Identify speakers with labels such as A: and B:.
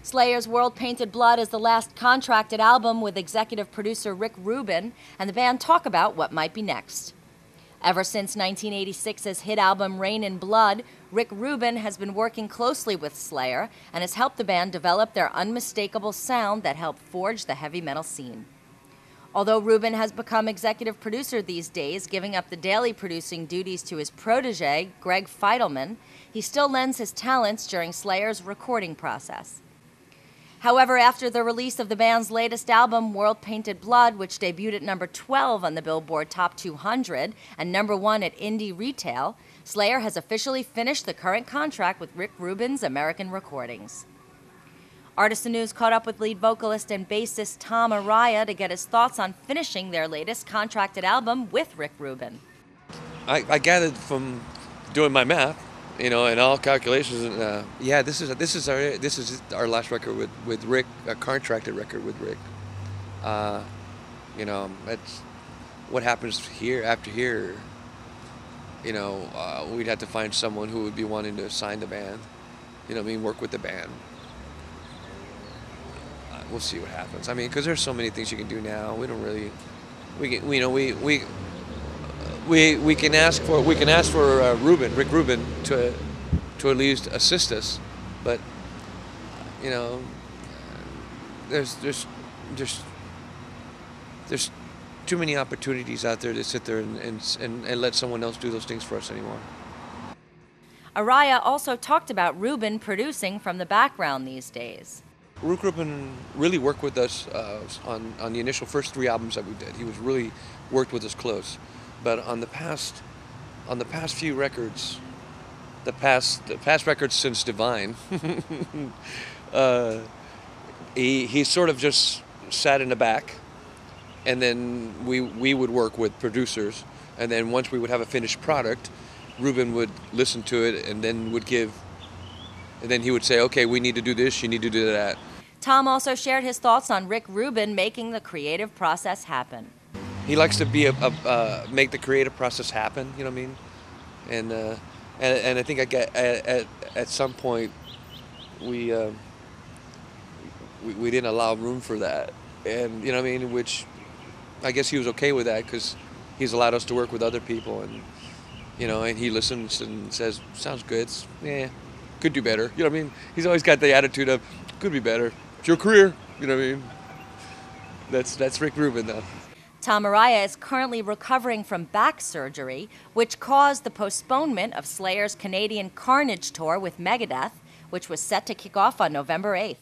A: Slayer's World Painted Blood is the last contracted album with executive producer Rick Rubin, and the band talk about what might be next. Ever since 1986's hit album Rain in Blood, Rick Rubin has been working closely with Slayer and has helped the band develop their unmistakable sound that helped forge the heavy metal scene. Although Rubin has become executive producer these days, giving up the daily producing duties to his protege, Greg Feidelman, he still lends his talents during Slayer's recording process. However, after the release of the band's latest album, World Painted Blood, which debuted at number 12 on the Billboard Top 200 and number 1 at Indie Retail, Slayer has officially finished the current contract with Rick Rubin's American Recordings. Artisan News caught up with lead vocalist and bassist Tom Araya to get his thoughts on finishing their latest contracted album with Rick Rubin.
B: I gathered from doing my math, and all calculations. Yeah, this is our last record with Rick, a contracted record with Rick. That's what happens here after here. We'd have to find someone who would be wanting to sign the band. Work with the band. We'll see what happens. Because there's so many things you can do now. We don't really. We can ask for Rick Rubin to at least assist us, but there's too many opportunities out there to sit there and let someone else do those things for us anymore.
A: Araya also talked about Rubin producing from the background these days.
B: Rick Rubin really worked with us on the initial first 3 albums that we did. He was really worked with us close. But on the past few records, the past records since Divine, he sort of just sat in the back, and then we would work with producers, and then once we would have a finished product, Rubin would listen to it and then he would say, okay, we need to do this, you need to do that.
A: Tom also shared his thoughts on Rick Rubin making the creative process happen.
B: He likes to be make the creative process happen, you know what I mean? And I think at some point we didn't allow room for that, and which I guess he was okay with that because he's allowed us to work with other people, and and he listens and says, sounds good, could do better, He's always got the attitude of could be better. It's your career, That's Rick Rubin though.
A: Tom Araya is currently recovering from back surgery, which caused the postponement of Slayer's Canadian Carnage tour with Megadeth, which was set to kick off on November 8th.